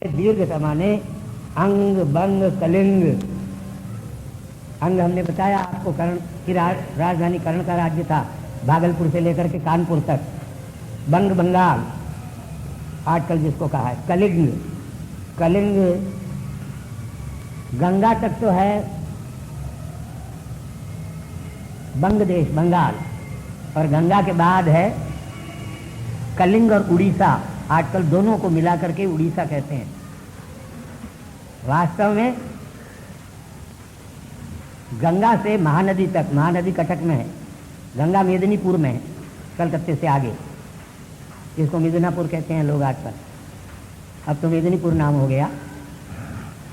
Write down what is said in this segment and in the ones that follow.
दीर्घ समाने अंग बंग कलिंग। अंग हमने बताया आपको, कर्ण की राजधानी कर्ण का राज्य था, भागलपुर से लेकर के कानपुर तक। बंग बंगाल आजकल जिसको कहा है। कलिंग, कलिंग गंगा तक तो है बंग देश बंगाल, और गंगा के बाद है कलिंग और उड़ीसा। आजकल दोनों को मिलाकर के उड़ीसा कहते हैं। वास्तव में गंगा से महानदी तक, महानदी कटक में है, गंगा मेदिनीपुर में है, कलकत्ते से आगे, जिसको मिदनापुर कहते हैं लोग आजकल। अब तो मेदिनीपुर नाम हो गया,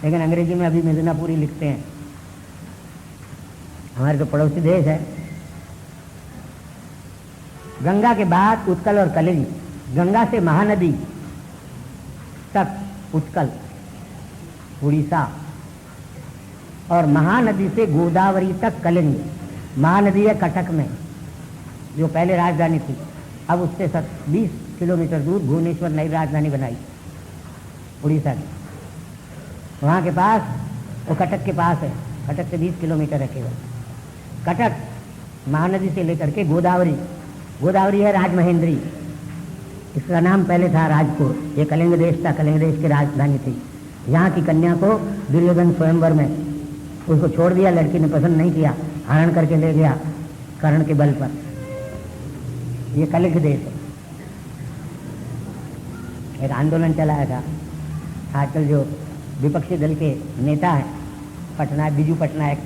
लेकिन अंग्रेजी में अभी मिदनापुर ही लिखते हैं। हमारे तो पड़ोसी देश है। गंगा के बाद उत्कल और कलिंग। गंगा से महानदी तक उत्कल उड़ीसा, और महानदी से गोदावरी तक कलिंग। महानदी है कटक में, जो पहले राजधानी थी, अब उससे 20 किलोमीटर दूर भुवनेश्वर नई राजधानी बनाई उड़ीसा की। वहाँ के पास, वो कटक के पास है, कटक से 20 किलोमीटर है केवल। कटक महानदी से लेकर के गोदावरी, गोदावरी है राजमहेंद्री, इसका नाम पहले था राजपुर। ये कलिंग देश था, कलिंग देश की राजधानी थी। यहाँ की कन्या को दुर्योधन स्वयंवर में उसको छोड़ दिया, लड़की ने पसंद नहीं किया, हरण करके ले गया कर्ण के बल पर। ये कलिंग देश है। एक आंदोलन चलाया था, आजकल जो विपक्षी दल के नेता हैं, पटनायक, बीजू पटनायक,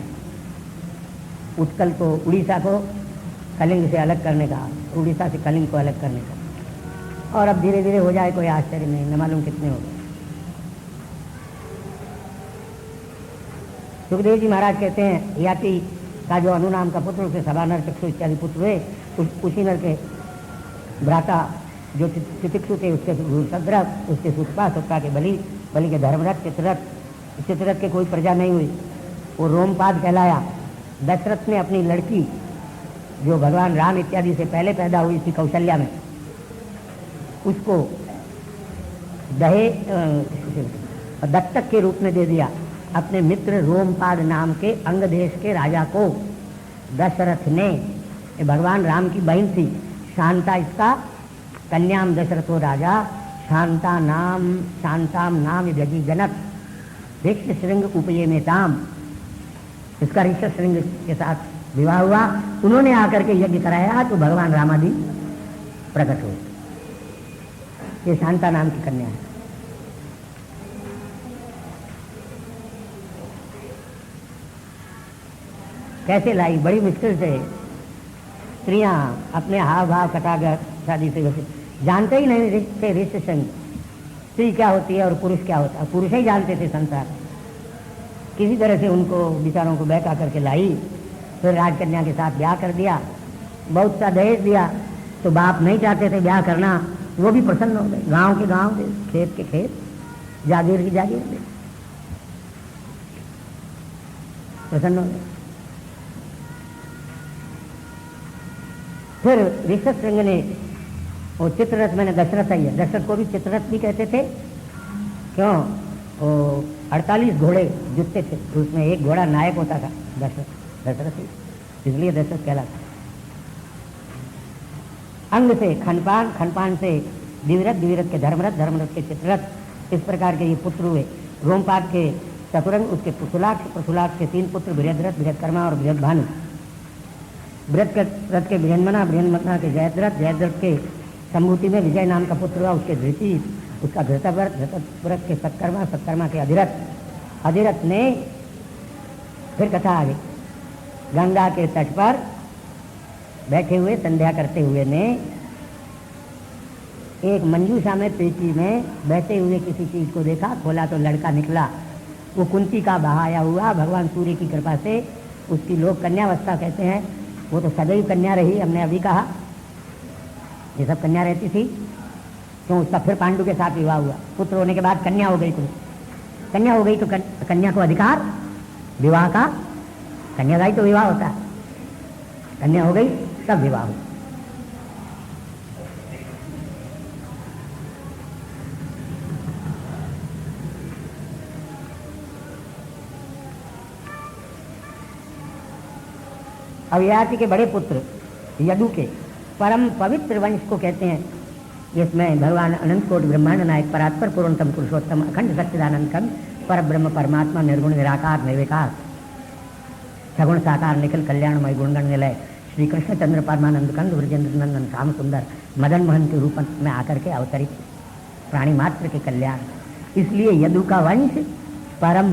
उत्कल को, उड़ीसा को कलिंग से अलग करने का, उड़ीसा से कलिंग को अलग करने का। और अब धीरे धीरे हो जाए, कोई आश्चर्य नहीं, न मालूम कितने हो गए। सुखदेव जी महाराज कहते हैं, याति का जो अनु नाम का पुत्र, उसे सभा नर चक्षु इत्यादि पुत्र हुए, उसी नर के भ्राता जो तितिक्षु थे, उसके सद्रव, उसके सुतपा, सुतपा के बलि, बलि के धर्मरथ, चित्ररथ, चित्ररथ के कोई प्रजा नहीं हुई, वो रोमपाद कहलाया। दशरथ ने अपनी लड़की जो भगवान राम इत्यादि से पहले पैदा हुई थी कौशल्या में, उसको दत्तक के रूप में दे दिया अपने मित्र रोमपाद नाम के अंग देश के राजा को। दशरथ ने, भगवान राम की बहन थी शांता, इसका कन्याम दशरथो राजा शांताम नाम यजी जनक ऋक्ष श्रृंग उपये में ताम। इसका ऋक्ष श्रृंग के साथ विवाह हुआ। उन्होंने आकर के यज्ञ कराया तो भगवान रामादि प्रकट हुए। ये शांता नाम की कन्या है। कैसे लाई? बड़ी मुश्किल से। स्त्रियां अपने हाव भाव कटाकर शादी से वैसे जानते ही नहीं थे ऋष्य संग, स्त्री क्या होती है और पुरुष क्या होता है। पुरुष ही जानते थे संसार। किसी तरह से उनको विचारों को बहका करके लाई, फिर राजकन्या के साथ ब्याह कर दिया। बहुत सा दहेज दिया, तो बाप नहीं चाहते थे ब्याह करना, वो भी प्रसन्न हो गए। गांव के गांव दे, खेत के खेत, जागीर की जागीर दे, प्रसन्न हो गए। फिर ऋषभ सिंह ने वो चित्ररथ, मैंने दशरथ ही है, दशरथ को भी चित्ररथ भी कहते थे। क्यों? वो 48 घोड़े जुटते थे, उसमें एक घोड़ा नायक होता था, दशरथ ही, इसलिए दशरथ कहलाता। अंग से खनपान, खनपान से दिविरथ, दिविरथ के धर्मरथ, धर्मरथ के चित्ररथ। इस प्रकार के ये पुत्र हुए। रोमपाद के चतुरंग, उसके पृथुलाक्ष, पृथुलाक्ष के 3 पुत्र, बृहद्रथ, बृहत्कर्मा और बृहद्भानु। बृहद्रथ के बृहन्मना, बृहन्मना के जयद्रथ, जयद्रथ के संभूति में विजय नाम का पुत्र हुआ, उसके धृति, उसका धृतव्रत, धृतव्रत के सत्कर्मा, सत्कर्मा के अधिरथ, अधिरथ ने, फिर कथा आ गई, गंगा के तट पर बैठे हुए संध्या करते हुए ने एक मंजूषा में, पेटी में बैठे हुए किसी चीज को देखा, खोला तो लड़का निकला। वो कुंती का बहाया हुआ, भगवान सूर्य की कृपा से। उसकी लोग कन्यावस्था कहते हैं, वो तो सदैव कन्या रही, हमने अभी कहा, ये सब कन्या रहती थी। तो उसका फिर पांडु के साथ विवाह हुआ, पुत्र होने के बाद कन्या हो गई। कन्या हो गई तो कन्या को अधिकार विवाह का, कन्या का ही तो विवाह होता है। कन्या हो गई तब विवाह हुआ। अब ययाति के बड़े पुत्र यदु के परम पवित्र वंश को कहते हैं, जिसमें भगवान अनंत कोटि ब्रह्मांड नायक परात्पर पूर्णतम पुरुषोत्तम अखंड सच्चिदानंद खंड पर ब्रह्म परमात्मा निर्गुण निराकार निर्विकार सगुण साकार निखिल कल्याणमय गुणगण निलय श्री कृष्ण चंद्र परमानंद कंद ब्रजेंद्र नंदन श्याम सुंदर मदन मोहन के रूप में आकर के अवतरित प्राणी मात्र के कल्याण। इसलिए यदु का वंश परम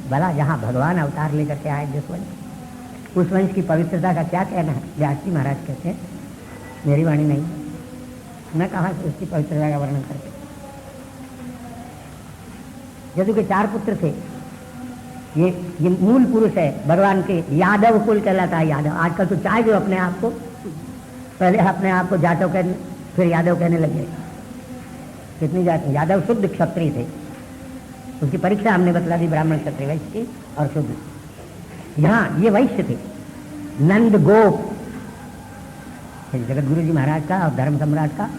भला, जहाँ भगवान अवतार लेकर के आए जिस वंश, उस वंश की पवित्रता का क्या कहना है। व्यास जी महाराज कहते हैं, मेरी वाणी नहीं, मैं कहाँ से उसकी पवित्रता का वर्णन करके। यदु के 4 पुत्र थे। ये मूल पुरुष है भगवान के, यादव कुल कहलाता है यादव। आजकल तो चाहे जो अपने आप को, पहले अपने आप को जाटव कहने, फिर यादव कहने लगे। कितनी जाति? यादव शुद्ध क्षत्रिय थे, उसकी परीक्षा हमने बतला दी, ब्राह्मण क्षत्रिय वैश्य की और शुद्ध। यहाँ ये वैश्य थे, नंद गोप जगत गुरु जी महाराज का और धर्म सम्राट का,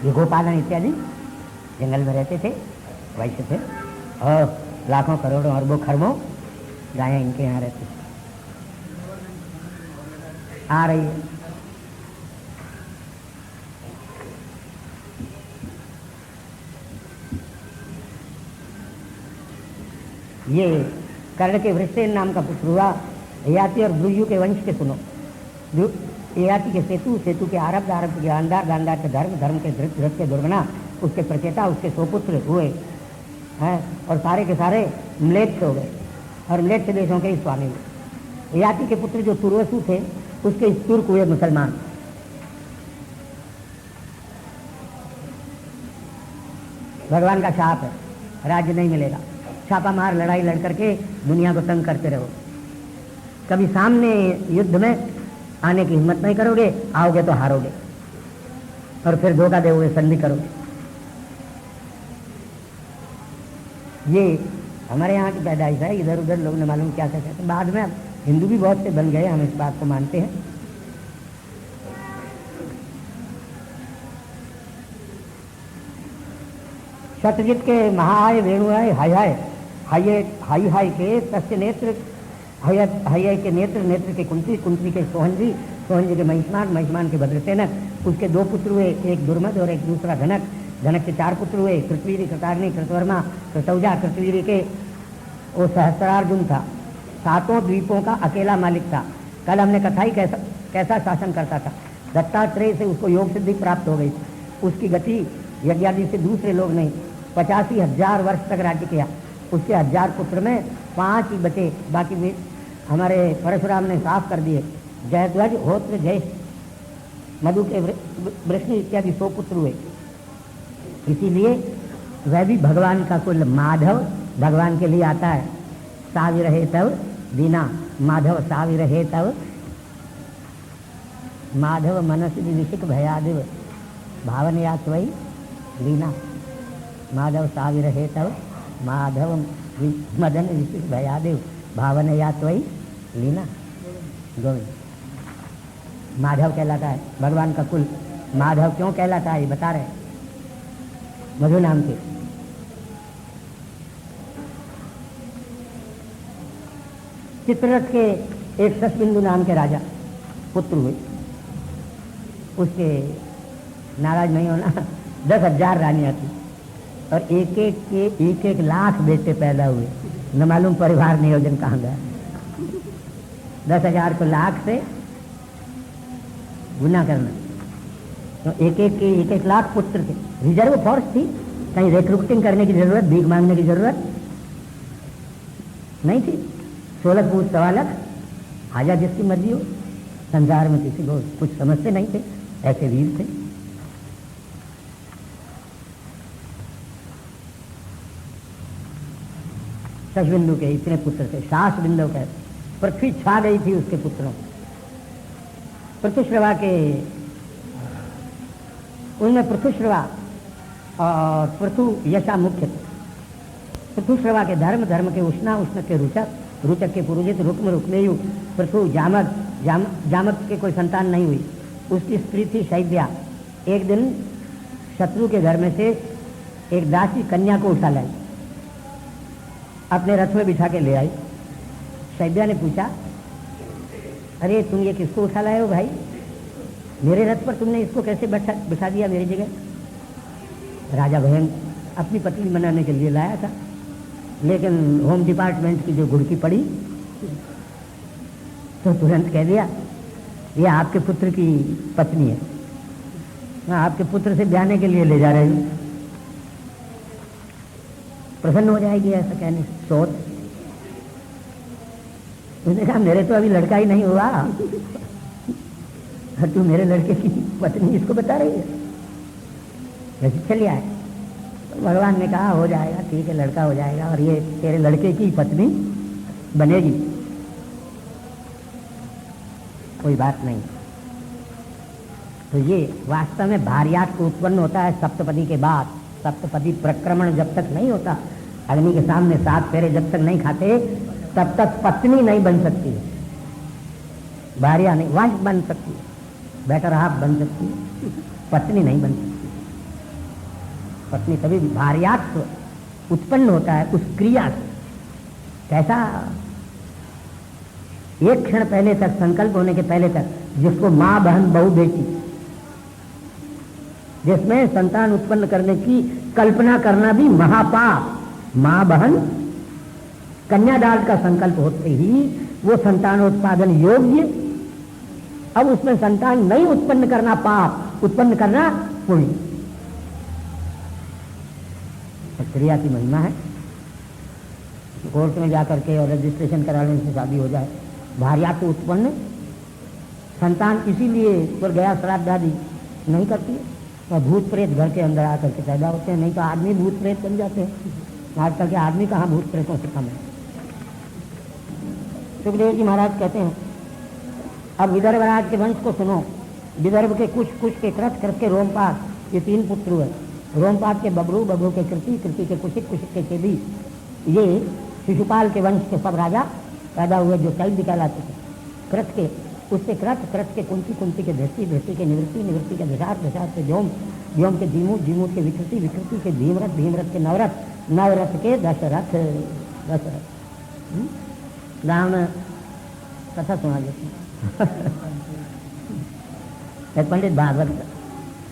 ये गोपालन इत्यादि जंगल में रहते थे, वैश्य थे। और लाखों करोड़ों अरबों खरबों गायें इनके यहाँ रहती आ रही है। ये कर्ण के वृषसेन नाम का पुत्र हुआ। ययाति और भृगु के वंश के सुनो। ययाति के सेतु, सेतु के आरब्ध, आरब्ध के गांधार, गांधार के धर्म, धर्म के धृत, धृत के दुर्गना, उसके प्रचेता, उसके 100 पुत्र हुए हैं। और सारे के सारे म्लेच्छ हो गए और म्लेच्छ देशों के ही स्वामी हुए। ययाति के पुत्र जो तुर्वसु थे, उसके तुर्क हुए मुसलमान। भगवान का शाप है, राज्य नहीं मिलेगा। छापा मार लड़ाई लड़ करके दुनिया को तंग करते रहो, कभी सामने युद्ध में आने की हिम्मत नहीं करोगे, आओगे तो हारोगे और फिर धोखा दोगे, संधि करोगे। ये हमारे यहाँ की पैदाइश है। इधर उधर लोग ने मालूम क्या कहते हैं। बाद में अब हिंदू भी बहुत से बन गए, हम इस बात को मानते हैं। सत्यजित के महाआय वेणुआय हाय हाय हाय हाय हाय के तस्य नेत्र, हाय हाय के नेत्र, नेत्र के कुंती, कुंती के सोहंजी, सोहंजी के महिष्मान, महिष्मान के भद्रसेनक, उसके 2 पुत्र हुए, एक दुर्मद और एक दूसरा धनक। धनक के 4 पुत्र हुए, कृतवीरी, कृताग्नि, कृतवर्मा, कृतौजा। कृतवीरी के वो सहस्त्रार्जुन था, 7 द्वीपों का अकेला मालिक था। कल हमने कथा ही कैसा शासन करता था। दत्तात्रेय से उसको योग सिद्धि प्राप्त हो गई, उसकी गति यज्ञादि से दूसरे लोग नहीं। 85,000 वर्ष तक राज्य किया। उसके 1000 पुत्र में 5 ही बचे, बाकी वे हमारे परशुराम ने साफ कर दिए। जयध्वज, होत्र, जय, मधु के वृष्णि इत्यादि 100 पुत्र हुए। इसीलिए वह भी भगवान का कुल माधव भगवान के लिए आता है। सावि रहे तब दीना, माधव सावि रहे तब, माधव मनस विशिक भयादिव, भावन या त्वयि लीना। माधव सावि रहे तब, माधव मदन विशिक भयादिव, भावन या त्वयि लीना। गोविंद माधव कहलाता है भगवान का कुल। माधव क्यों कहलाता है ये बता रहे हैं। मधु नाम के चित्ररथ के एक शशबिंदु नाम के राजा पुत्र हुए। उसके नाराज नहीं होना, 10,000 रानियां थी और एक एक लाख बेटे पैदा हुए। न मालूम परिवार नियोजन कहाँ गया। 10,000 को लाख से गुना करना, तो एक एक लाख पुत्र थे। रिजर्व फोर्स थी, कहीं रिक्रूटिंग करने की जरूरत, भीख मांगने की जरूरत नहीं थी। 16 पूछ 1.25 लाख, हाजा जिसकी मर्जी हो। संसार में किसी को कुछ समझते नहीं थे, ऐसे वीर थे। शशबिंदु के इतने पुत्र थे। शास बिंदु के पृथ्वी छा गई थी उसके पुत्रों। पृथुश्रवा के, उनमें पृथुश्रवा और पृथु यशा मुख्य थे। पृथुश्रवा के धर्म, धर्म के उष्णा, उष्ण के रुचक, रुचक के पुरुजित, रुक्म, रुक्मेयु, पृथु जामक, जामक के कोई संतान नहीं हुई। उसकी स्त्री थी शैव्या। एक दिन शत्रु के घर में से एक दासी कन्या को उठा लाई, अपने रथ में बिठा के ले आई। शैव्या ने पूछा अरे तुम ये किसको उठा लाए हो भाई, मेरे रथ पर तुमने इसको कैसे बिठा दिया मेरी जगह। राजा भयंग अपनी पत्नी बनाने के लिए लाया था, लेकिन होम डिपार्टमेंट की जो गुड़की पड़ी तो तुरंत कह दिया ये आपके पुत्र की पत्नी है, मैं आपके पुत्र से ब्याहने के लिए ले जा रही हूँ, प्रसन्न हो जाएगी ऐसा कहने से। सोच, उसने कहा मेरे तो अभी लड़का ही नहीं हुआ और तू मेरे लड़के की पत्नी इसको बता रही है, वैसे चलिए आए। तो भगवान ने कहा हो जाएगा, ठीक है लड़का हो जाएगा और ये तेरे लड़के की पत्नी बनेगी, कोई बात नहीं। तो ये वास्तव में भार्यात को उत्पन्न होता है सप्तपदी के बाद। सप्तपदी प्रक्रमण जब तक नहीं होता, अग्नि के सामने 7 फेरे जब तक नहीं खाते, तब तक पत्नी नहीं बन सकती है, भार्या नहीं, वाइफ बन सकती है, बेटर हाफ बन सकती है, पत्नी नहीं बन सकती। पत्नी तभी भार्यात्व उत्पन्न होता है उस क्रिया से। कैसा? एक क्षण पहले तक, संकल्प होने के पहले तक, जिसको माँ बहन बहू बेटी, जिसमें संतान उत्पन्न करने की कल्पना करना भी महापाप। माँ बहन कन्यादान का संकल्प होते ही वो संतानोत्पादन योग्य, अब उसमें संतान नहीं उत्पन्न करना पाप, उत्पन्न करना पुण्य। क्रिया की महिमा है। कोर्ट में जाकर के और रजिस्ट्रेशन कराने से शादी हो जाए, भार्या को उत्पन्न संतान इसीलिए पर गया श्राद्ध आदि नहीं करती है, और भूत प्रेत घर के अंदर आकर के पैदा होते हैं, नहीं तो आदमी भूत प्रेत बन जाते हैं। आजकल के आदमी कहाँ भूत प्रेतों से कम है। सुखदेव जी महाराज कहते हैं, अब विदर्भ राज के वंश को सुनो। विदर्भ के कुछ के कृत, कृत के रोमपाद, ये 3 पुत्र हुए। रोमपाद के बबरू, बबरू के कृति, कृति के कुशिक, कुशिक के चेदी। ये शिशुपाल के वंश के सब राजा पैदा हुए जो चैद्य कहलाते थे। कृत के, उससे कृत, कृत के कुंती, कुंती के धृष्टि, धृष्टि के निवृत्ति, निवृत्ति के दशात, दशात के व्योम, व्योम के धीमूत, धीमूत के विकृति, विकृति के धीमरथ, धीमरथ के नवरथ, नवरथ के दशरथ। दशरथ गाँव में कथा सुना देती पंडित भागवत,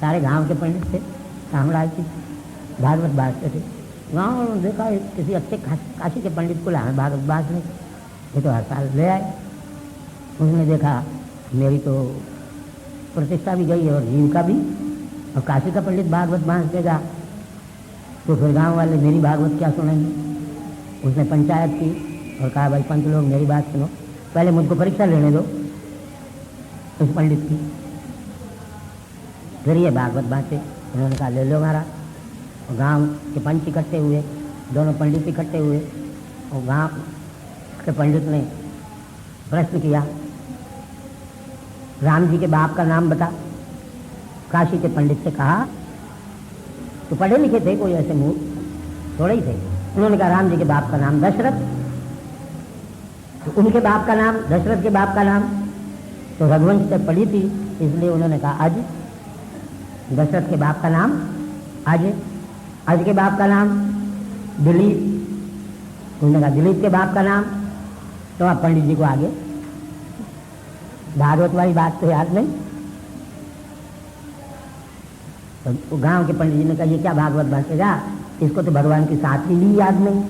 सारे गांव के पंडित थे, कामराज की भागवत बांटते थे। गाँव में देखा किसी अच्छे काशी के पंडित को लाए भागवत बांटने, ये तो हर साल ले आए। उसने देखा मेरी तो प्रतिष्ठा भी गई और जीविका भी, और काशी का पंडित भागवत बांट देगा तो फिर गाँव वाले मेरी भागवत क्या सुनेंगे। उसने पंचायत की और कहा भाई पंच लोग मेरी बात सुनो, पहले मुझको परीक्षा लेने दो उस पंडित की, फिर ये भागवत बांटे। उन्होंने कहा ले लो महाराज। और गांव के पंच इकट्ठे हुए, दोनों पंडित इकट्ठे हुए, और गांव के पंडित ने प्रश्न किया, राम जी के बाप का नाम बता। काशी के पंडित से कहा, तो पढ़े लिखे थे कोई ऐसे मूर्ख थोड़े ही थे। उन्होंने कहा राम जी के बाप का नाम दशरथ। तो उनके बाप का नाम, दशरथ के बाप का नाम तो रघुवंश से पढ़ी थी, इसलिए उन्होंने कहा अज। दशरथ के बाप का नाम अज, अज के बाप का नाम दिलीप। उन्होंने कहा दिलीप के बाप का नाम, तो आप पंडित जी को आगे भागवत वाली बात तो याद नहीं। तो गांव के पंडित जी ने कहा ये क्या भागवत बांटेगा, इसको तो भगवान की 7 पीढ़ी याद नहीं।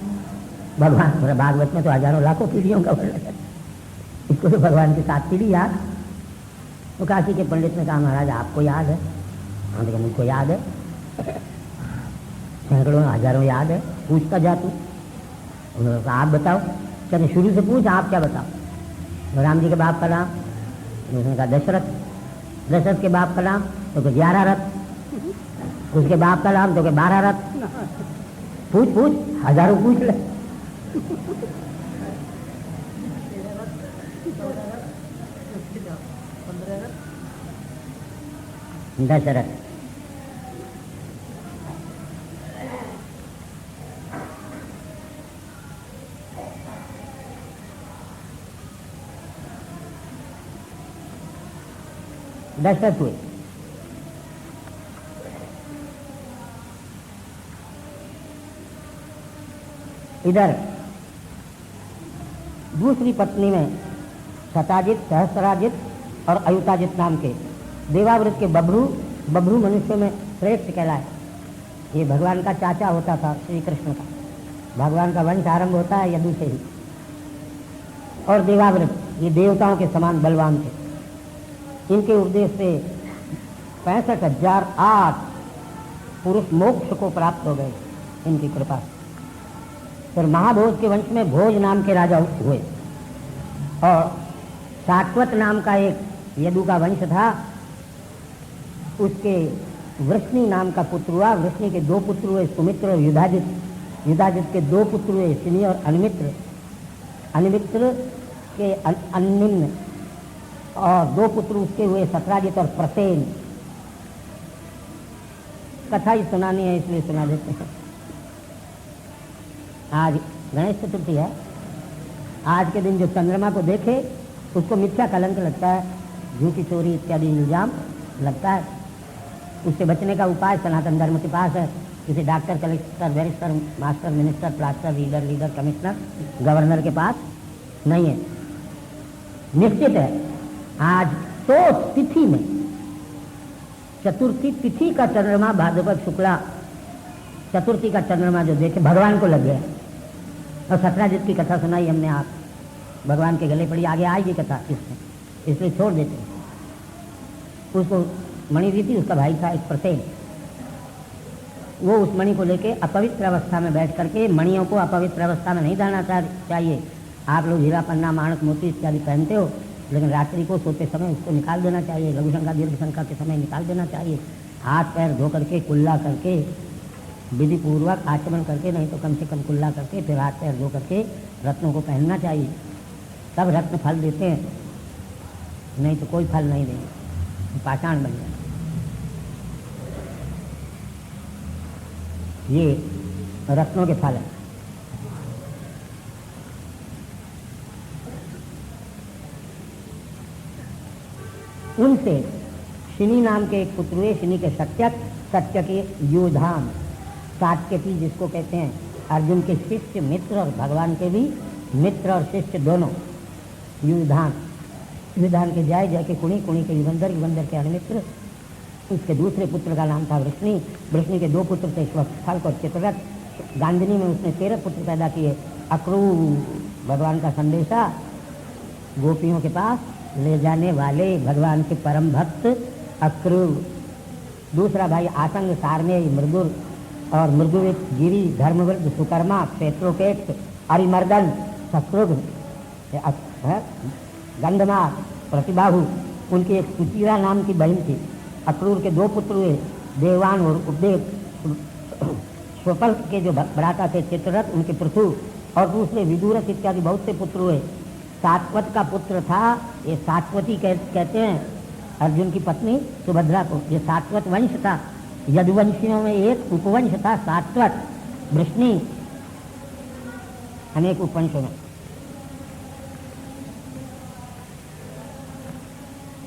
भगवान भागवत में तो हजारों लाखों पीढ़ियों का वर्णन है, इसको तो भगवान की 7 पीढ़ी याद। तो काशी के पंडित ने कहा महाराज आपको याद है? हाँ लेकिन मुझको याद है, सैकड़ों हजारों याद है, पूछता जा तू। उन्होंने कहा आप बताओ। चलिए शुरू से पूछ, आप क्या बताओ। राम जी के बाप का नाम, उसने कहा दशरथ। दशरथ के बाप का नाम तो 11 रथ, उसके बाप का नाम तो 12 रथ। पूछ पूछ, हजारों पूछ ले। दशरथ। दशरथ हुए। इधर दूसरी पत्नी में शताजित, सहस्राजित और अयुताजित नाम के देवावृत के बभ्रू मनुष्यों में श्रेष्ठ कहलाए। ये भगवान का चाचा होता था श्री कृष्ण का। भगवान का वंश आरंभ होता है यदु से ही। और देवावृत ये देवताओं के समान बलवान थे। इनके उपदेश से 65,008 पुरुष मोक्ष को प्राप्त हो गए इनकी कृपा से। फिर महाभोज के वंश में भोज नाम के राजा हुए और सात्वत नाम का एक यदु का वंश था। उसके वृष्णि नाम का पुत्र हुआ। वृष्णि के 2 पुत्र हुए, सुमित्र और युधाजित। युधाजित के 2 पुत्र हुए, शिनि और अनिमित्र। अनिमित्र के अनिम्न और 2 पुत्र उसके हुए, सत्राजित और प्रसेन। कथा ही सुनानी है इसलिए सुना देते हैं। आज गणेश चतुर्थी है। आज के दिन जो चंद्रमा को देखे उसको मिथ्या कलंक लगता है, झूठी चोरी इत्यादि इल्जाम लगता है। उससे बचने का उपाय सनातन धर्म के पास है। किसी doctor, collector, barrister, master, minister, plaster, leader, commissioner, governor के पास नहीं है। निश्चित है आज तो तिथि में, चतुर्थी तिथि का चंद्रमा भाद्रपद शुक्ला चतुर्थी का चंद्रमा जो देखे भगवान को लग गया। और सत्राजित की कथा सुनाई हमने, आप भगवान के गले पड़ी। आगे आएगी कथा इसमें, इसलिए छोड़ देते हैं। उसको मणि दी थी, उसका भाई था एक प्रसेन। वो उस मणि को लेके अपवित्र अवस्था में बैठ करके, मणियों को अपवित्र अवस्था में नहीं डालना चाहिए। आप लोग हीरा, पन्ना, माणक, मोती इत्यादि पहनते हो, लेकिन रात्रि को सोते समय उसको निकाल देना चाहिए। लघु शंका, दीर्घ शंका के समय निकाल देना चाहिए। हाथ पैर धो करके, कुल्ला करके, विधि पूर्वक आचमन करके, नहीं तो कम से कम कुल्ला करके, फिर हाथ पैर धो करके रत्नों को पहनना चाहिए। तब रत्न फल देते हैं, नहीं तो कोई फल नहीं देंगे, पाषाण बन जाए। ये रत्नों के फल है। उनसे शिनि नाम के एक पुत्र हुए। शिनि के सत्यक, सत्य के योधान, सात्यकी जिसको कहते हैं, अर्जुन के शिष्य, मित्र और भगवान के भी मित्र और शिष्य दोनों। युधान, युधान के जय, जय के कुणी, कुणी के युगंधर, युगंधर के अनिमित्र। उसके दूसरे पुत्र का नाम था वृष्णि। वृष्णि के 2 पुत्र थे, स्वस्थल और चित्ररथ। गांधिनी में उसने 13 पुत्र पैदा किए। अक्रूर, भगवान का संदेशा गोपियों के पास ले जाने वाले भगवान के परम भक्त अक्रूर। दूसरा भाई आसंग, सारमेय, मृदुर और मृदुवित, गिरी, धर्मवृद्ध, सुकर्मा, क्षेत्रोकेत, अरिमर्दन, शत्रुघ्न, गंधमार, प्रतिबाहु। उनकी एक सुचिरा नाम की बहन थी। अक्रूर के 2 पुत्र हुए, देवान और उपदेव। स्वपल के जो भ्राता थे चित्ररथ, उनके पृथु और दूसरे विदुरथ इत्यादि बहुत से पुत्र हुए। सात्वत का पुत्र था, ये सात्वती कहते हैं अर्जुन की पत्नी सुभद्रा को। ये सात्वत वंश था। यदुवंशियों में एक उपवंश था सात्वत, वृष्णि, अनेक उपवंशों में।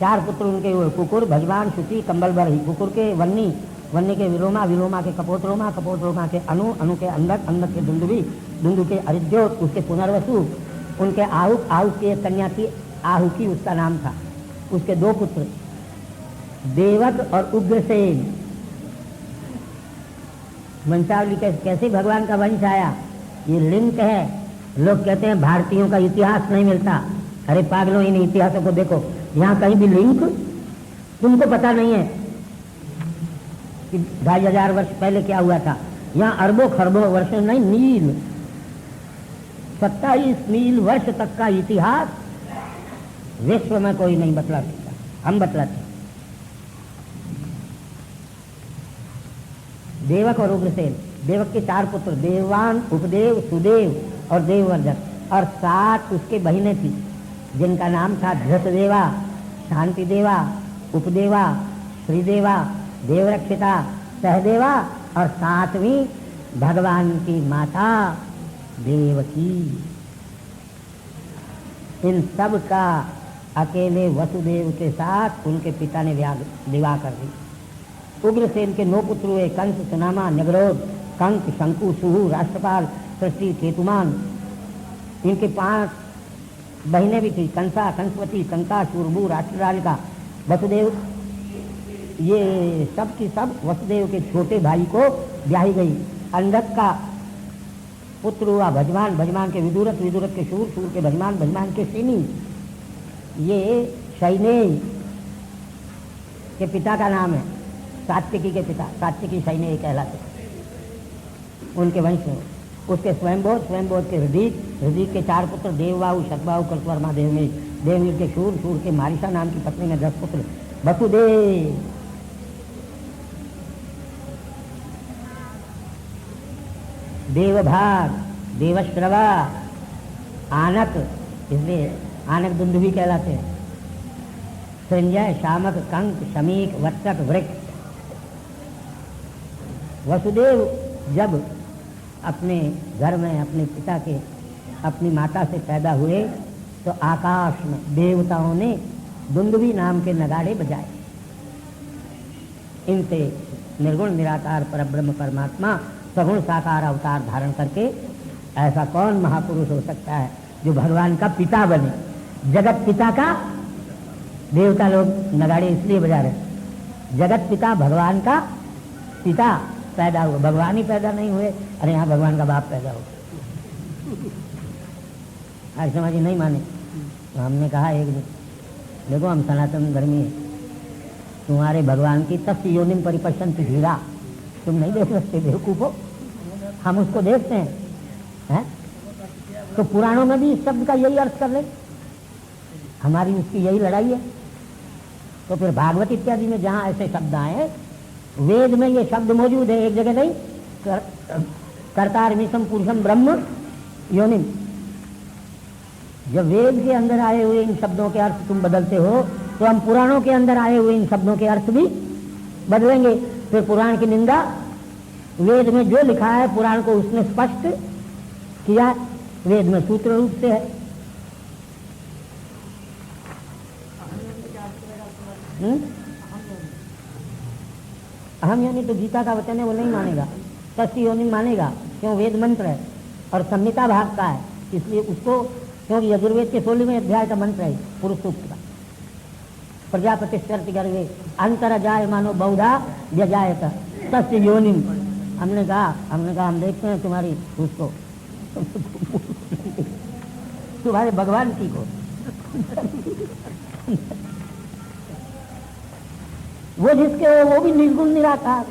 4 पुत्र उनके हुए, कुकुर, भजवान, शुचि, कंबलबरही। कुकुर के वन्नी, वन्नी के विलोमा, विलोमा के कपोतरोमा, कपोतरोमा के अनु, अनु के अंधक, अंधक के दुंदुभी, दुंदु के अरिद्योत, उसके पुनर्वसु। उनके आहुक, आहुक की एक कन्या थी आहुकी, उसका नाम था। उसके 2 पुत्र देवक और उग्रसेन। वंशावली कैसे भगवान का वंश आया, ये लिंक है। लोग कहते हैं भारतीयों का इतिहास नहीं मिलता। अरे पागलों, इन इतिहासों को देखो, यहाँ कहीं भी लिंक तुमको पता नहीं है कि 2500 वर्ष पहले क्या हुआ था। यहाँ अरबों खरबों वर्ष नहीं, मील, 27 मील वर्ष तक का इतिहास विश्व में कोई नहीं बतला सकता, हम बतलाते। देवक और उग्रसेन, देवक के 4 पुत्र, देवान, उपदेव, सुदेव और देववर्धन। और 7 उसके बहिनें थी जिनका नाम था धृतदेवा, शांति देवा, उपदेवा, श्रीदेवा, देवरक्षिता, सहदेवा और 7वीं भगवान की माता देवकी। इन सब का अकेले वसुदेव के साथ उनके पिता ने विवाह कर दी। उग्रसेन के 9 पुत्र हुए, कंस, सुनामा, नगरोध, कंक, शंकु, सुहु, राष्ट्रपाल, सृष्टि, केतुमान। इनके 5 बहनें भी थी, कंसा, कंसवती, कंका, शूरबू, राष्ट्ररालिका, वसुदेव, ये सब की सब वसुदेव के छोटे भाई को ब्याही गई। अंधक का पुत्र हुआ भजमान, भजमान के विदुरथ, विदुरथ के शूर, शूर के भजमान, भजमान के सैनी। ये सैनेय के पिता का नाम है, सात्विकी के पिता, सात्विकी सैनेय कहलाते, उनके वंश में। उसके स्वयंबोध, स्वयंबोध के हृदय, हृदय के 4 पुत्र, देवबाहु, शतबाहु, कृतवर्मा, देवमीर, देवमीर के शूर, शूर के मारिशा नाम की पत्नी में 10 पुत्र। वसुदेव, देवभाग, देवश्रवा, आनक, इसलिए आनक दुंदुभी कहलाते हैं, संजय, शामक, कंक, शमीक, वत्सक, वृक्ष। वसुदेव जब अपने घर में अपने पिता के, अपनी माता से पैदा हुए तो आकाश में देवताओं ने दुंदुभी नाम के नगाड़े बजाए। इनसे निर्गुण निराकार परब्रह्म परमात्मा सगुण साकार अवतार धारण करके, ऐसा कौन महापुरुष हो सकता है जो भगवान का पिता बने। जगत पिता का देवता लोग नगाड़े इसलिए बजा रहे, जगत पिता भगवान का पिता पैदा हुआ, भगवान ही पैदा नहीं हुए, अरे यहाँ भगवान का बाप पैदा हो। आज समाजी नहीं माने तो हमने कहा एक दिन, देखो हम सनातन धर्मी है, तुम्हारे भगवान की तस्य योनिम परिपश्यन्ति धीरा, तुम नहीं देख सकते, बेवकूफो, हम उसको देखते हैं। तो पुराणों में भी इस शब्द का यही अर्थ कर ले, हमारी उसकी यही लड़ाई है। तो फिर भागवत इत्यादि में जहाँ ऐसे शब्द आए, वेद में ये शब्द मौजूद है, एक जगह नहीं, कर्तारमीशम पुरुषम ब्रह्म योनिम। जब वेद के अंदर आए हुए इन शब्दों के अर्थ तुम बदलते हो, तो हम पुराणों के अंदर आए हुए इन शब्दों के अर्थ भी बदलेंगे। फिर पुराण की निंदा, वेद में जो लिखा है पुराण को उसने स्पष्ट किया, वेद में सूत्र रूप से है। अहम योनि तो गीता का वचन है, वो नहीं मानेगा, तस्य योनि मानेगा, क्यों वेद मंत्र है और संहिता भाग का है, इसलिए उसको, क्योंकि यजुर्वेद के 16वें अध्याय का मंत्र है पुरुष सूक्त का, प्रजापति शर्त गर्वे अंतर जाय मानो बहुधा व्यजायत तस्य योनिम। हमने कहा हम देखते हैं तुम्हारी उसको तुम्हारे भगवान की को वो जिसके हो वो भी निर्गुण निराकार,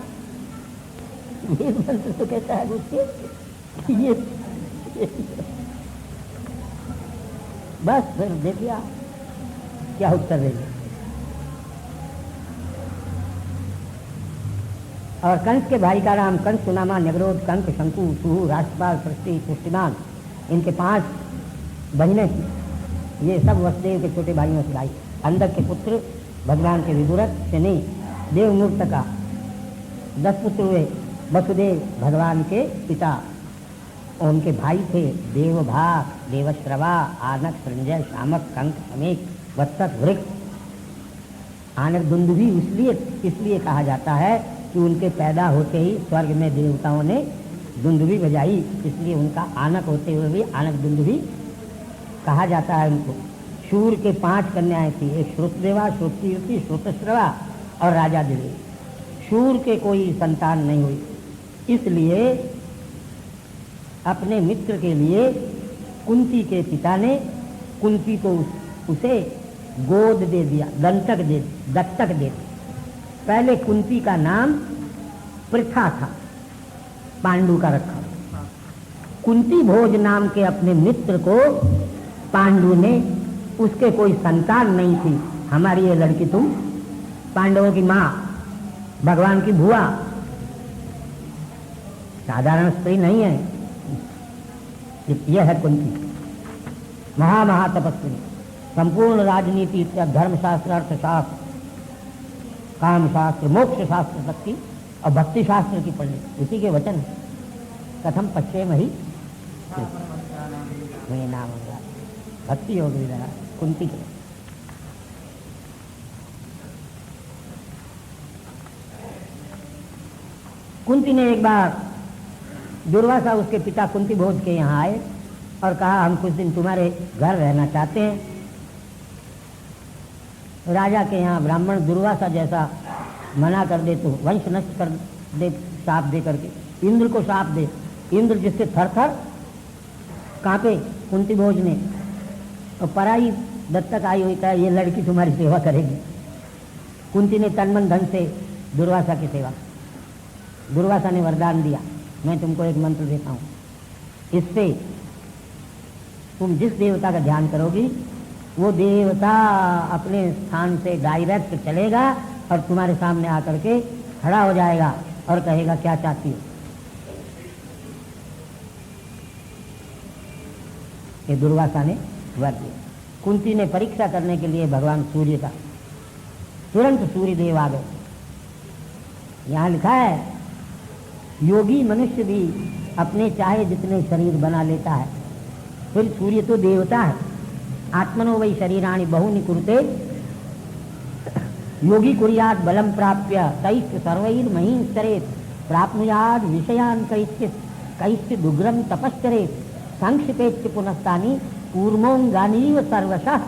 वेद मंत्र तो कहता है उसके ये बस। फिर देखिए क्या उत्तर देंगे। और कंस के भाई का नाम कंस, सुनामा, नगरोध, कंक, शंकु, सुहु, राष्ट्रपाल, सृष्टि, पुष्टिमान, इनके 5 बहनें थी। ये सब वसुदेव के छोटे भाइयों से भाई। अंधक के पुत्र भगवान के विदुरथ, शनि, देवमूर्त का 10 पुत्र हुए। वसुदेव भगवान के पिता, उनके भाई थे देवभाग, देवश्रवा, आनक, संजय, शामक, कंक, समेक, वत्सक, वृक्ष। आनक दुंदुभी इसलिए कहा जाता है कि उनके पैदा होते ही स्वर्ग में देवताओं ने दुंदुभी बजाई, इसलिए उनका आनक होते हुए भी आनक दुंदुभी कहा जाता है उनको। शूर के 5 कन्याएं थी, एक श्रुतदेवा, श्रुतियुति, श्रुतश्रवा और राजा देवी। शूर के कोई संतान नहीं हुई, इसलिए अपने मित्र के लिए कुंती के पिता ने कुंती को उसे गोद दे दिया, दत्तक दे दिया। पहले कुंती का नाम पृथा था, पांडु का रखा। कुंती भोज नाम के अपने मित्र को पांडु ने, उसके कोई संतान नहीं थी, हमारी ये लड़की तुम पांडवों की माँ, भगवान की बुआ, साधारण स्त्री नहीं है, यह है कुंती। महा तपस्वी, संपूर्ण राजनीति, धर्मशास्त्र, अर्थशास्त्र, काम शास्त्र, मोक्ष शास्त्र तक की और भक्ति शास्त्र की पढ़ी, उसी के वचन कथम पश्चिम ही नाम भक्ति हो गई जरा कुंती के। कुंती ने एक बार दुर्वासा उसके पिता कुंती भोज के यहाँ आए और कहा हम कुछ दिन तुम्हारे घर रहना चाहते हैं। राजा के यहाँ ब्राह्मण दुर्वासा जैसा मना कर दे तो वंश नष्ट कर दे, शाप दे करके इंद्र को शाप दे। इंद्र जिससे थर थर कांपे कुंती भोज ने, और पराई दत्तक आई हुई है, ये लड़की तुम्हारी सेवा करेगी। कुंती ने तन मन धन से दुर्वासा की सेवा। दुर्वासा ने वरदान दिया, मैं तुमको एक मंत्र देता हूँ, इससे तुम जिस देवता का ध्यान करोगी वो देवता अपने स्थान से डायरेक्ट चलेगा और तुम्हारे सामने आकर के खड़ा हो जाएगा और कहेगा क्या चाहती हो। ये दुर्वासा ने वर दिया। कुंती ने परीक्षा करने के लिए भगवान सूर्य का, तुरंत सूर्य देव आ गए। यहां लिखा है योगी मनुष्य भी अपने चाहे जितने शरीर बना लेता है, फिर सूर्य तो देवता है। आत्मनो वै शरीराणि बहुनि कुरुते योगी कुर्यात् बलम प्राप्य कैश्च सर्वैर् महींसरेत् प्राप्नुयात् विषयान् कैश्चित् उग्रं तपश्चरेत् संक्षिपेत्य पुनस्तानि कूर्मोंगानीव सर्वशः।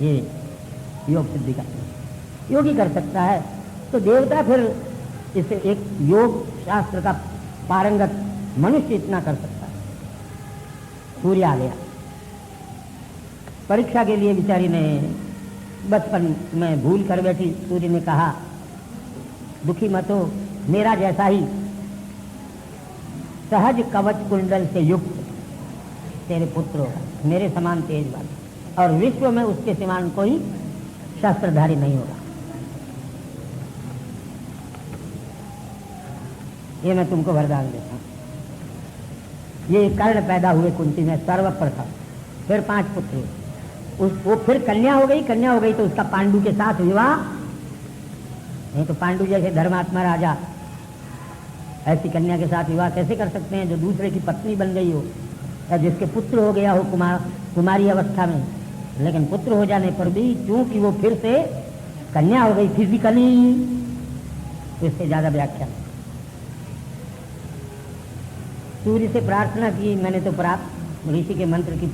ये योग सिद्धि का योगी कर सकता है, तो देवता फिर इसे एक योग शास्त्र का पारंगत मनुष्य इतना कर सकता है। सूर्य आ गया परीक्षा के लिए। बेचारी ने बचपन में भूल कर बैठी। सूर्य ने कहा दुखी मत हो, मेरा जैसा ही सहज कवच कुंडल से युक्त तेरे पुत्र होगा, मेरे समान तेज वाला, और विश्व में उसके समान कोई शस्त्रधारी नहीं होगा। ये मैं तुमको वरदान देता हूँ। ये कर्ण पैदा हुए कुंती में सर्वप्रथम, फिर 5 पुत्र हुए। वो फिर कन्या हो गई तो उसका पांडु के साथ विवाह। नहीं तो पांडु जैसे धर्मात्मा राजा ऐसी कन्या के साथ विवाह कैसे कर सकते हैं जो दूसरे की पत्नी बन गई हो, या जिसके पुत्र हो गया हो कुमारी अवस्था में। लेकिन पुत्र हो जाने पर भी क्योंकि वो फिर से कन्या हो गई फिजिकली, तो इससे ज्यादा व्याख्या नहीं। सूर्य से प्रार्थना की, मैंने तो प्राप्त ऋषि के मंत्र की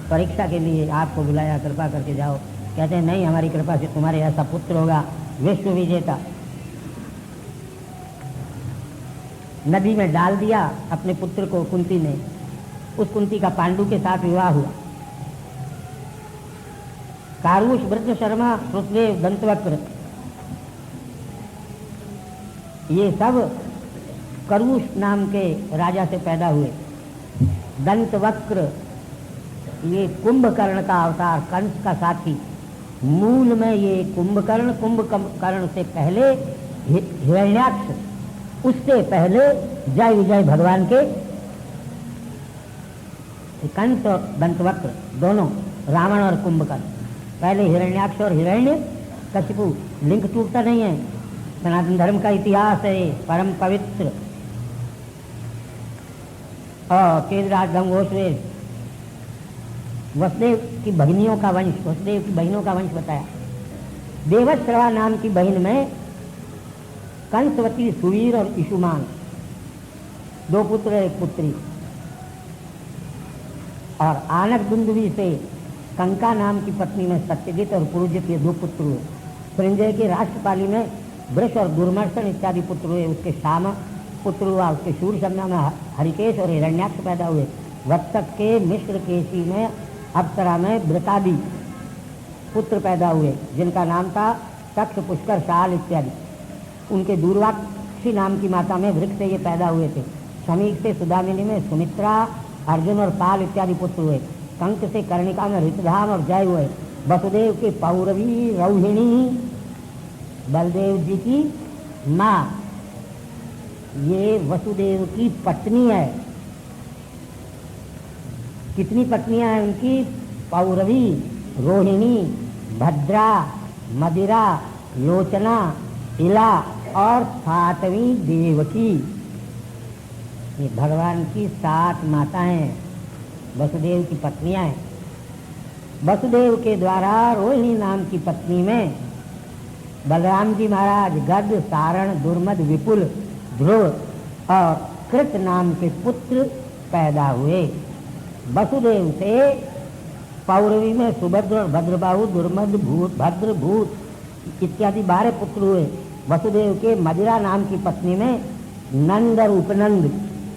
परीक्षा के लिए आपको बुलाया, कृपा करके जाओ। कहते हैं नहीं, हमारी कृपा से तुम्हारे ऐसा पुत्र होगा विश्व विजेता। नदी में डाल दिया अपने पुत्र को कुंती ने। उस कुंती का पांडु के साथ विवाह हुआ। कारुष, वृद्ध शर्मा, श्रुतदेव, दंतवक्र, ये सब करुष नाम के राजा से पैदा हुए। दंतवक्र ये कुंभकर्ण का अवतार, कंस का साथी। मूल में ये कुंभकर्ण से पहले हिरण्याक्ष, उससे पहले जय विजय भगवान के। कंस और दंतवक्र दोनों, रावण और कुंभकर्ण। पहले हिरण्याक्ष और हिरण्य कशिपु। लिंक टूटता नहीं है, सनातन धर्म का इतिहास है, परम पवित्र। और केदराज गंगोष्वेश वसुदेव की भगिनियों का वंश, वसुदेव की बहनों का वंश बताया। देवश्रवा नाम की बहन में कंसवती, सुवीर और इशुमान, 2 पुत्र 1 पुत्री। और आनक दुंदुवी से कंका नाम की पत्नी में सत्यजित और पुरुजित, के 2 पुत्र हुए। संजय के राष्ट्रपाली में वृष और दुर्मर्शन इत्यादि पुत्र हुए। उसके श्याम पुत्र हुआ। उसके शूरशमना में हरिकेश और हिरण्याक्ष पैदा हुए। वत्सक के मिश्र केशी में, अप्सरा में वृतादि पुत्र पैदा हुए, जिनका नाम था तक्ष, पुष्कर, शाल इत्यादि। उनके दूरवाक्षी नाम की माता में वृक्ष से ये पैदा हुए थे। समीक से सुदामिनी में सुमित्रा, अर्जुन और पाल इत्यादि पुत्र हुए। कंक से कर्णिका में ऋतधाम और जय हुए। वसुदेव के पौरवी, रौहिणी, बलदेव जी की माँ, ये वसुदेव की पत्नी है। कितनी पत्नियां हैं उनकी? पौरवी, रोहिणी, भद्रा, मदिरा, लोचना, इला और 7वीं देवकी। ये भगवान की 7 माताएं वसुदेव की पत्नियां हैं। वसुदेव के द्वारा रोहिणी नाम की पत्नी में बलराम जी महाराज, गद, सारण, दुर्मद, विपुल, ध्रुव और कृत नाम के पुत्र पैदा हुए। वसुदेव से पौरवी में सुभद्र, भद्रबाहु, दुर्मद, भूत, भद्र, भूत इत्यादि 12 पुत्र हुए। वसुदेव के मदिरा नाम की पत्नी में नंद और उपनंद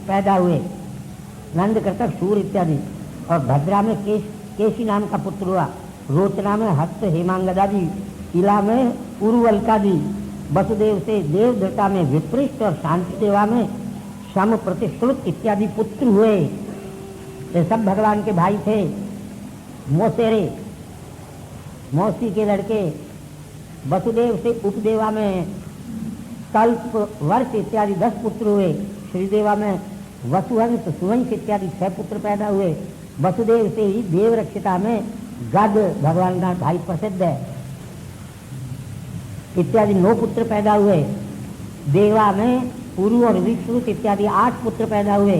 पैदा हुए, नंद कृतक, शूर इत्यादि। और भद्रा में केशी नाम का पुत्र हुआ। रोचना में हस्त, हेमांगदादि, इला में उर्वलकादि। वसुदेव से देवदत्ता में विपृष्ट और शांति देवा में सम, प्रतिश्रुत इत्यादि पुत्र हुए। ये सब भगवान के भाई थे। मोसेरे, मौसी के लड़के। वसुदेव से उपदेवा में कल्प, वर्ष इत्यादि 10 पुत्र हुए। श्रीदेवा में वसुहंस, सुवंश इत्यादि 6 पुत्र पैदा हुए। वसुदेव से ही देवरक्षिता में गद, भगवान का भाई प्रसिद्ध है, इत्यादि 9 पुत्र पैदा हुए। देवा में पुरु और विश्रुत इत्यादि 8 पुत्र पैदा हुए।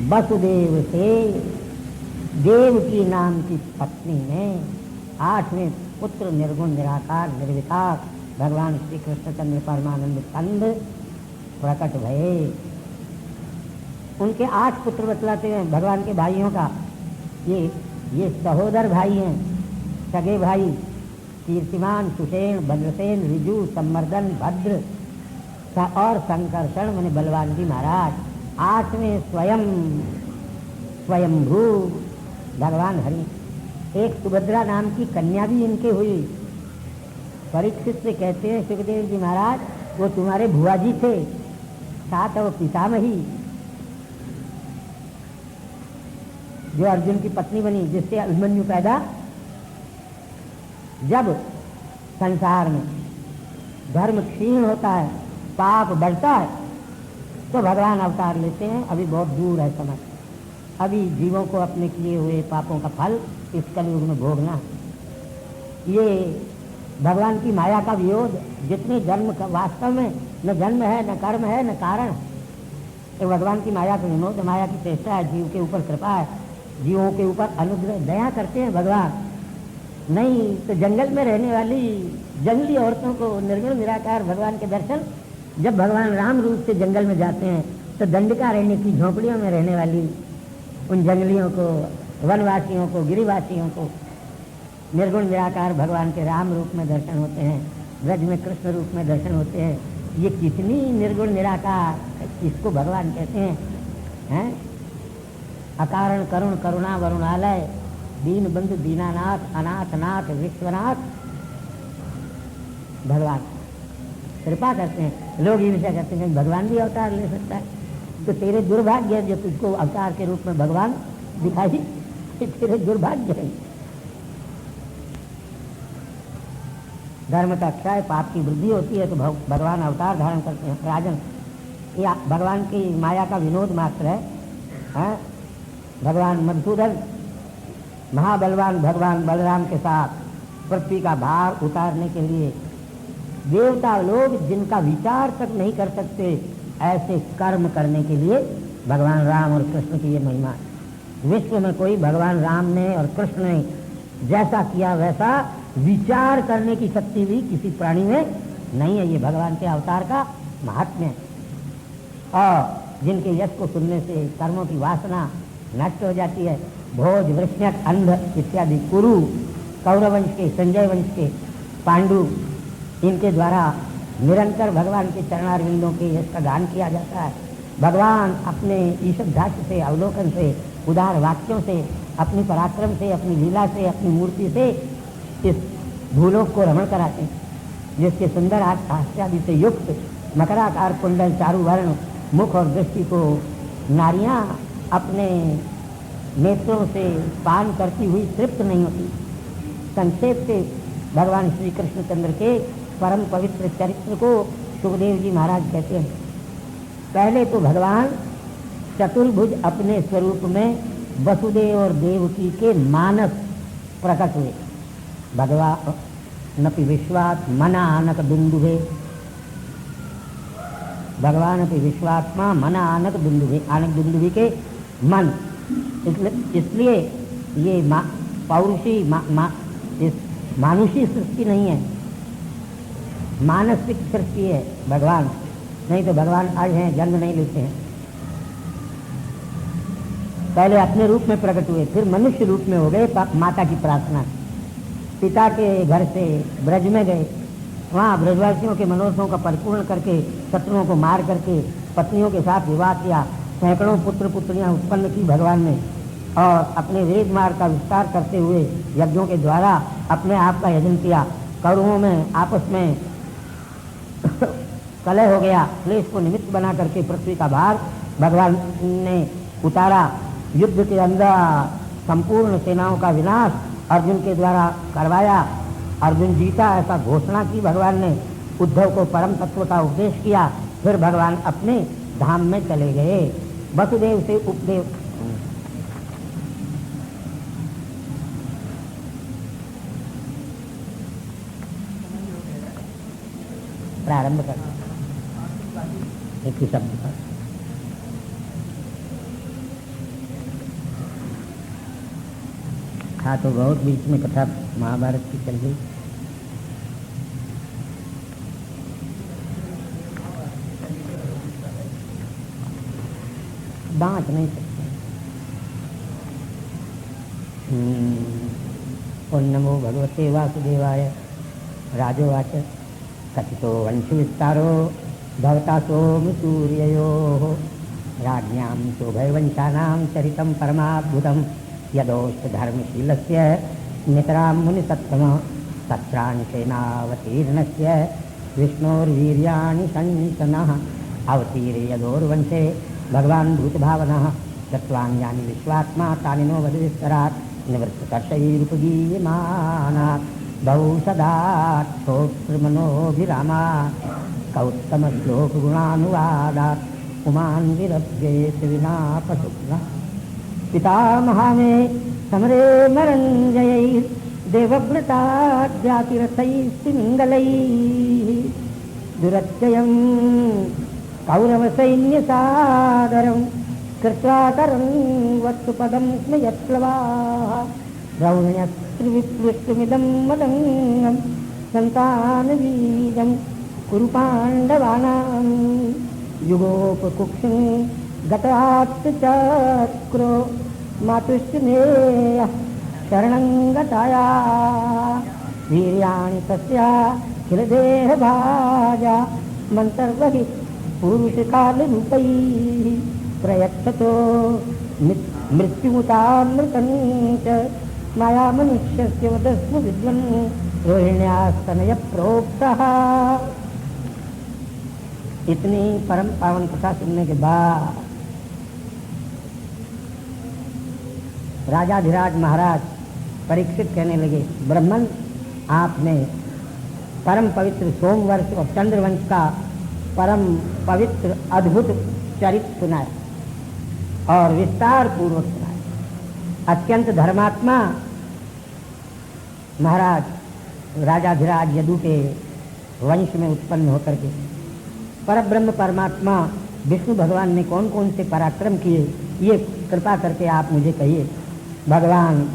वसुदेव से देवकी नाम की पत्नी ने 8वें पुत्र निर्गुण निराकार निर्विकार भगवान श्री कृष्णचंद्र परमानंद कंद प्रकट भये। उनके 8 पुत्र बतलाते हैं भगवान के भाइयों का। ये सहोदर भाई हैं, सगे भाई। कीर्तिमान, सुषेण, भद्रसेन, ऋजु, संवर्धन, भद्र और संकर्षण माने बलवान जी महाराज। 8वें स्वयंभू भगवान हरि। एक सुभद्रा नाम की कन्या भी इनके हुई। परीक्षित से कहते हैं सुखदेव जी महाराज, वो तुम्हारे भुआ जी थे, साथ वो पितामही जो अर्जुन की पत्नी बनी, जिससे अभिमन्यु पैदा। जब संसार में धर्म क्षीण होता है, पाप बढ़ता है, तो भगवान अवतार लेते हैं। अभी बहुत दूर है समय, अभी जीवों को अपने किए हुए पापों का फल इस कलयुग में भोगना। ये भगवान की माया का विरोध। जितने जन्म का वास्तव में न जन्म है, न कर्म है, न कारण। तो भगवान की माया का विनोद, माया की चेष्टा है, जीव के ऊपर कृपा है, जीवों के ऊपर अनुग्रह, दया करते हैं भगवान। नहीं तो जंगल में रहने वाली जंगली औरतों को निर्गुण निराकार भगवान के दर्शन। जब भगवान राम रूप से जंगल में जाते हैं तो दंडकारण्य की झोंपड़ियों में रहने वाली उन जंगलियों को, वनवासियों को, गिरिवासियों को निर्गुण निराकार भगवान के राम रूप में दर्शन होते हैं, ब्रज में कृष्ण रूप में दर्शन होते हैं। ये कितनी निर्गुण निराकार, इसको भगवान कहते हैं। अकारण करुण करुणा वरुणालय, दीन बंधु दीनानाथ, अनाथनाथ विश्वनाथ भगवान कृपा करते हैं। लोग ये विषय करते हैं भगवान भी अवतार ले सकता है, तो तेरे दुर्भाग्य है जो तुझको अवतार के रूप में भगवान दिखाई, तेरे दुर्भाग्य है। धर्म का क्षय, पाप की वृद्धि होती है तो भगवान अवतार धारण करते हैं। राजन ये भगवान की माया का विनोद मात्र है। भगवान मधुसूदन महाबलवान भगवान बलराम के साथ पृथ्वी का भार उतारने के लिए देवता लोग जिनका विचार तक नहीं कर सकते, ऐसे कर्म करने के लिए भगवान राम और कृष्ण की ये महिमा है। विश्व में कोई भगवान राम ने और कृष्ण ने जैसा किया वैसा विचार करने की शक्ति भी किसी प्राणी में नहीं है। ये भगवान के अवतार का महात्म्य है। और जिनके यश को सुनने से कर्मों की वासना नष्ट हो जाती है। भोज, वृष्ण्यक, अंध इत्यादि कुरु, कौरव वंश के, संजय वंश के, पांडु, इनके द्वारा निरंतर भगवान के चरणारविंदों के यश का गान किया जाता है। भगवान अपने ईशद भाष्य से, अवलोकन से, उदार वाक्यों से, अपनी पराक्रम से, अपनी लीला से, अपनी मूर्ति से इस भूलोक को रमण कराते हैं। जिसके सुंदर हास्यादि से युक्त मकराकार कुंडल, चारु वर्ण मुख और दृष्टि को नारियां अपने नेत्रों से पान करती हुई तृप्त नहीं होती। संक्षेप से भगवान श्री कृष्णचंद्र के परम पवित्र चरित्र को सुखदेव जी महाराज कहते हैं। पहले तो भगवान चतुर्भुज अपने स्वरूप में वसुदेव और देवकी के मानस प्रकट हुए। भगवान नपि विश्वात मना आनक बिंदुवे, भगवान अपनी विश्वात्मा मना आनक बिंदुवे, आनक बिंदुवी के मन। इसलिए ये पौरुषी मानुषी सृष्टि नहीं है, मानसिक सृष्टि है भगवान। नहीं तो भगवान आज हैं, जन्म नहीं लेते हैं। पहले अपने रूप में प्रकट हुए, फिर मनुष्य रूप में हो गए। माता की प्रार्थना, पिता के घर से ब्रज में गए, वहाँ ब्रजवासियों के मनोरथों का परिपूर्ण करके, शत्रुओं को मार करके पत्नियों के साथ विवाह किया, सैकड़ों पुत्र पुत्रियां उत्पन्न की भगवान ने, और अपने वेद मार्ग का विस्तार करते हुए यज्ञों के द्वारा अपने आप का यजन किया। कौरवों में आपस में कलह हो गया, क्लेश को निमित्त बना करके पृथ्वी का भार भगवान ने उतारा। युद्ध के अंदर संपूर्ण सेनाओं का विनाश अर्जुन के द्वारा करवाया। अर्जुन जीता ऐसा घोषणा की भगवान ने, उद्धव को परम तत्व का उपदेश किया। फिर भगवान अपने धाम में चले गए। वसुदेव से उपदेव प्रारंभ कर एक ही शब्द पर। हाँ, तो बहुत बीच में कथा महाभारत की चल गई। बांट नहीं सकते। ओम नमो भगवते वासुदेवाय। राजोवाच कथितो वंश विस्तारो भवता सोम सूर्ययोः राज्ञां शोभैवंशानां चरितं परमाद्भुतं यदोष्ट धर्मशीलस्य नितरां मुनिसत्तमः तत्रांशेनावतीर्णस्य विष्णोर्वीर्याणि संसनः अवतीरे यदोर्वंशे भगवान् भूतभावनः तत्त्वान्यानि विश्वात्मा तानि नो वदविस्तरात् निवृत्तकर्षैरुपगीयमानात् बहुशदात् श्रोत्रमनोभिरामात् कौत्तमश्लोकगुणानुवादात् पुमान् विरभ्येत विना पशुघ्नः पितामहा मे समरे मरञ्जयैर्देवव्रताद्यातिरथैस्तिमिङ्गलैः दुरत्ययं कौरवसैन्यसादरं कृत्वा करं वत्सुपदं स्म यत्प्लवाः रौण्यस्त्रिविप्लुष्टुमिदं मदङ्गं सन्तानबीजं कुरु पाण्डवानां युगोपकुक्षं गतात्चक्रो मातुश्चमेयः शरणं गताया वीर्याणि तस्या किलदेहभाजा मन्तर्वहि पुरुषकालरूपैः प्रयच्छतो मृत्युमुतामृतं च माया मनुष्यस्य वदस्म विद्वन् रोहिण्यास्तनय प्रोक्तः। इतनी परम पावन कथा सुनने के बाद राजाधिराज महाराज परीक्षित कहने लगे, ब्राह्मण आपने परम पवित्र सोमवर्ष और चंद्रवंश का परम पवित्र अद्भुत चरित्र सुनाया और विस्तार पूर्वक सुनाया। अत्यंत धर्मात्मा महाराज राजाधिराज यदु के वंश में उत्पन्न होकर के परब्रह्म परमात्मा विष्णु भगवान ने कौन कौन से पराक्रम किए, ये कृपा करके आप मुझे कहिए। भगवान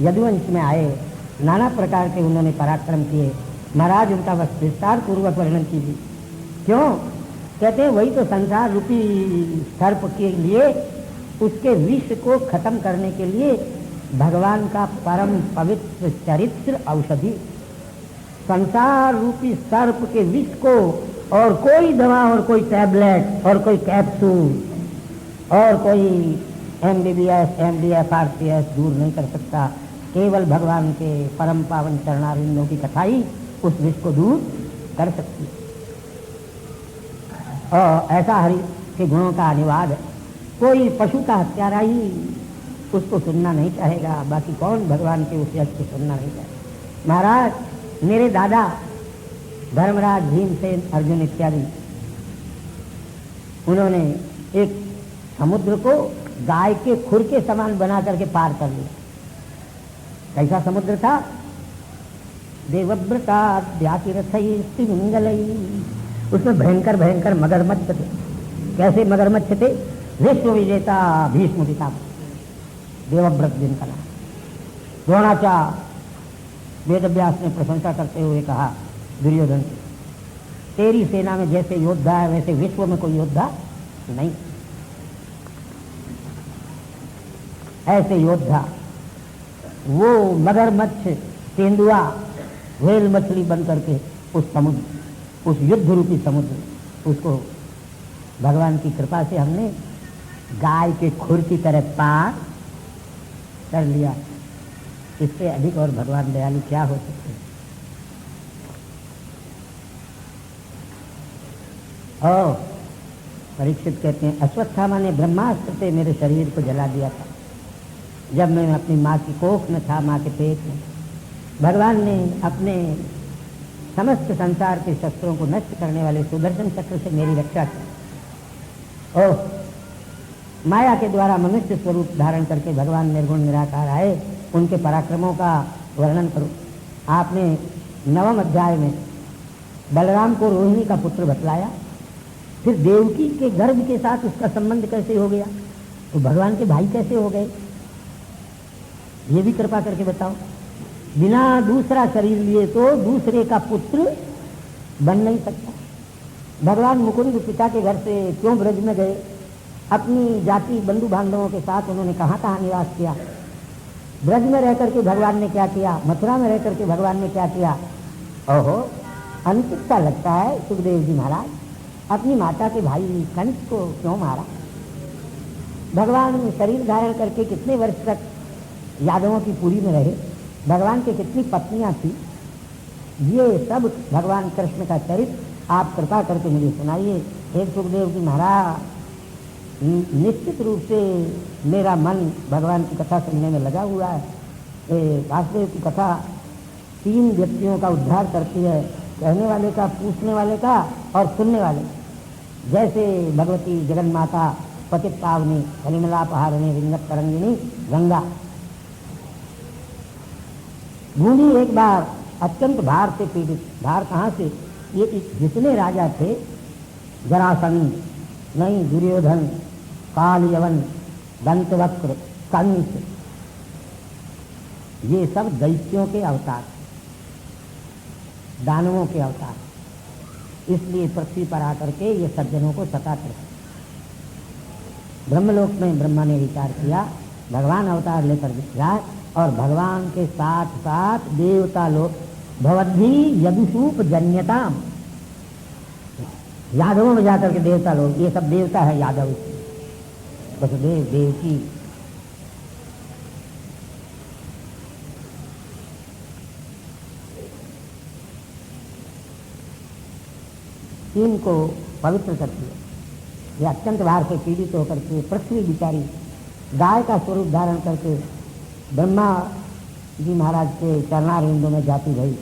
यदुवंश में आए, नाना प्रकार के उन्होंने पराक्रम किए। महाराज उनका विस्तार पूर्वक वर्णन कीजिए। क्यों? कहते हैं वही तो संसार रूपी सर्प के लिए, उसके विष को खत्म करने के लिए भगवान का परम पवित्र चरित्र औषधि। संसार रूपी सर्प के विष को और कोई दवा और कोई टैबलेट और कोई कैप्सूल और कोई MBBS, MDF, RCS दूर नहीं कर सकता। केवल भगवान के परम पावन चरणारविंदों की कथा ही उस विष को दूर कर सकती है। और ऐसा हरि के गुणों का अनुवाद है। कोई पशु का हत्यारा ही उसको सुनना नहीं चाहेगा, बाकी कौन भगवान के उस यज्ञ को सुनना नहीं चाहेगा। महाराज मेरे दादा धर्मराज, भीमसेन, अर्जुन इत्यादि, उन्होंने एक समुद्र को गाय के खुर के समान बना करके पार कर लिया। कैसा समुद्र था? देवव्रताद्यातिरथैस्तिमिङ्गलैः। उसमें भयंकर भयंकर मगरमच्छ थे। कैसे मगरमच्छ थे? विश्व विजेता भीष्म पितामह, देवव्रत जिनका नाम। द्रोणाचार्य वेदव्यास ने प्रशंसा करते हुए कहा दुर्योधन से, तेरी सेना में जैसे योद्धा है वैसे विश्व में कोई योद्धा नहीं। ऐसे योद्धा वो मगरमच्छ, तेंदुआ, व्हेल मछली बन करके उस समुद्र, उस युद्ध रूपी समुद्र, उसको भगवान की कृपा से हमने गाय के खुर की तरह पार कर लिया। इससे अधिक और भगवान दयालु क्या हो सकते हैं। और परीक्षित कहते हैं, अश्वत्थामा ने ब्रह्मास्त्र से मेरे शरीर को जला दिया था। जब मैं अपनी माँ की कोख में था, माँ के पेट में, भगवान ने अपने समस्त संसार के शस्त्रों को नष्ट करने वाले सुदर्शन चक्र से मेरी रक्षा की। ओह, माया के द्वारा मनुष्य स्वरूप धारण करके भगवान निर्गुण निराकार आए, उनके पराक्रमों का वर्णन करो। आपने 9वें अध्याय में बलराम को रोहिणी का पुत्र बतलाया, फिर देवकी के गर्भ के साथ उसका संबंध कैसे हो गया, तो भगवान के भाई कैसे हो गए, ये भी कृपा करके बताओ। बिना दूसरा शरीर लिए तो दूसरे का पुत्र बन नहीं सकता। भगवान मुकुंद पिता के घर से क्यों ब्रज में गए, अपनी जाति बंधु बांधवों के साथ उन्होंने कहाँ कहाँ निवास किया, ब्रज में रह करके भगवान ने क्या किया, मथुरा में रह करके भगवान ने क्या किया। ओहो, अनचित्ता लगता है सुखदेव जी महाराज, अपनी माता के भाई कंस को क्यों मारा। भगवान शरीर धारण करके कितने वर्ष तक यादवों की पुरी में रहे, भगवान की कितनी पत्नियां थी, ये सब भगवान कृष्ण का चरित्र आप कृपा करके मुझे सुनाइए। हे सुखदेव जी महाराज, निश्चित रूप से मेरा मन भगवान की कथा सुनने में लगा हुआ है। वासुदेव की कथा 3 व्यक्तियों का उद्धार करती है, कहने वाले का, पूछने वाले का और सुनने वाले। जैसे भगवती जगन्माता पतित पावनी कलिमलापहारिणी रिंगत तरंगिनी गंगा। भूमि एक बार अत्यंत भार से पीड़ित, भार कहाँ से, ये जितने राजा थे, जरासंध, नहीं दुर्योधन, काल यवन, दंतवक्र, कंस, ये सब दैत्यों के अवतार, दानवों के अवतार। इसलिए पृथ्वी पर आकर के ये सज्जनों को सताते हैं। ब्रह्मलोक में ब्रह्मा ने विचार किया भगवान अवतार लेकर जाए, और भगवान के साथ साथ देवता लोग, भवद्भी यदुसूप जन्यताम, यादवों में जाकर के देवता लोग, ये सब देवता है यादव, वसुदेव देवकी। इनको पवित्र करती है। ये अत्यंत भार से पीड़ित होकर के पृथ्वी बिचारी गाय का स्वरूप धारण करके ब्रह्मा जी महाराज के चरणारविंदों में जाती रही।